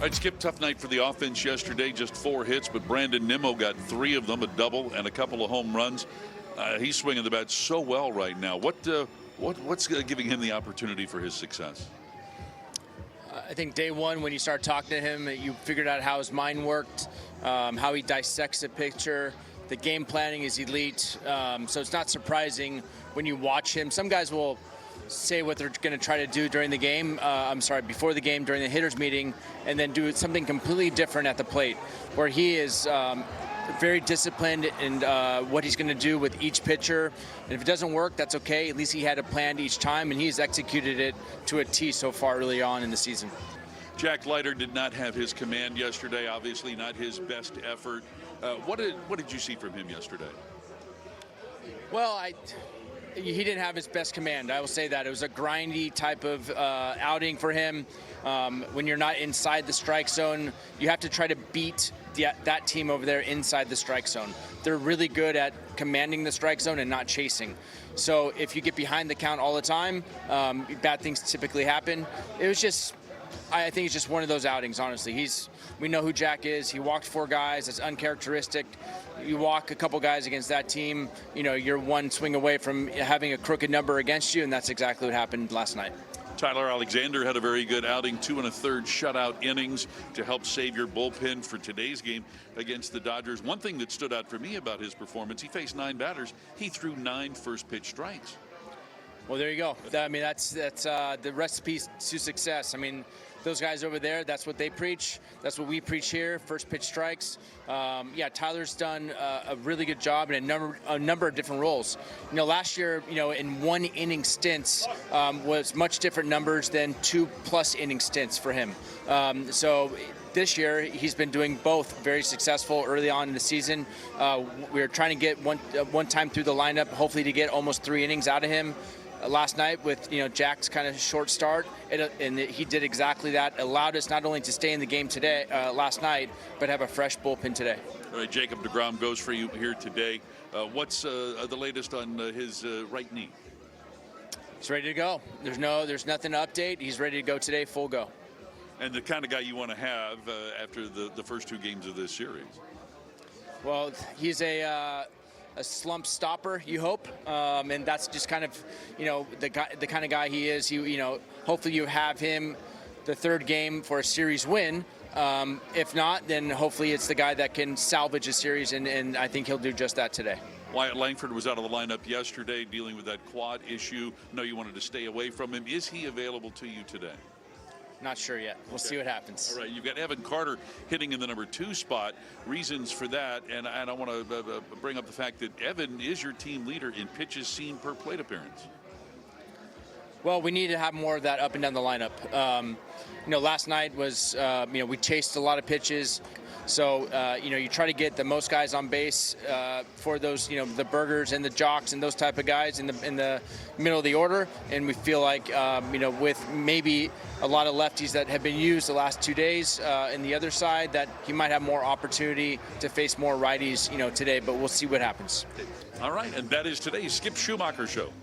right, Skip, tough night for the offense yesterday, just 4 hits, but Brandon Nimmo got 3 of them, a double and a couple of home runs. He's swinging the bat so well right now. What's giving him the opportunity for his success? I think day one, when you start talking to him, you figured out how his mind worked, how he dissects a pitcher. The game planning is elite, so it's not surprising when you watch him. Some guys will say what they're going to try to do during the game, before the game, during the hitters meeting, and then do something completely different at the plate, where he is very disciplined in what he's going to do with each pitcher. And if it doesn't work, that's okay. At least he had a plan each time, and he's executed it to a T so far early on in the season. Jack Leiter did not have his command yesterday, obviously not his best effort. What did you see from him yesterday? Well, he didn't have his best command. I will say that. It was a grindy type of outing for him. When you're not inside the strike zone, you have to try to beat that team over there inside the strike zone. They're really good at commanding the strike zone and not chasing. So if you get behind the count all the time, bad things typically happen. I think it's just one of those outings, honestly. We know who Jack is. He walked 4 guys. That's uncharacteristic. You walk a couple guys against that team, you're one swing away from having a crooked number against you, and that's exactly what happened last night. Tyler Alexander had a very good outing, 2 1/3 shutout innings to help save your bullpen for today's game against the Dodgers. One thing that stood out for me about his performance, he faced 9 batters. He threw 9 first pitch strikes. Well, there you go. That's the recipe to success. Those guys over there, that's what they preach. That's what we preach here, first pitch strikes. Tyler's done a really good job in a number of different roles. Last year, in 1 inning stints was much different numbers than 2+ inning stints for him. So this year, he's been doing both very successful early on in the season. We're trying to get one time through the lineup, hopefully to get almost 3 innings out of him. Last night with Jack's kind of short start, and he did exactly that. Allowed us not only to stay in the game today, last night, but have a fresh bullpen today. All right, Jacob deGrom goes for you here today. What's the latest on his right knee? He's ready to go. There's nothing to update. He's ready to go today, full go. And the kind of guy you want to have after the first 2 games of this series. Well, he's a slump stopper, you hope, and that's just kind of the kind of guy he is. Hopefully you have him the 3rd game for a series win. If not, then hopefully it's the guy that can salvage a series, and I think he'll do just that today. Wyatt Langford was out of the lineup yesterday dealing with that quad issue. I know you wanted to stay away from him. Is he available to you today? Not sure yet. We'll see what happens. All right, you've got Evan Carter hitting in the number 2 spot. Reasons for that, and I want to bring up the fact that Evan is your team leader in pitches seen per plate appearance. Well, we need to have more of that up and down the lineup. Last night was, we chased a lot of pitches. So, you try to get the most guys on base for those, the Bergers and the Jocks and those type of guys in the middle of the order. And we feel like, with maybe a lot of lefties that have been used the last 2 days in the other side, that he might have more opportunity to face more righties, today. But we'll see what happens. All right, and that is today's Skip Schumaker Show.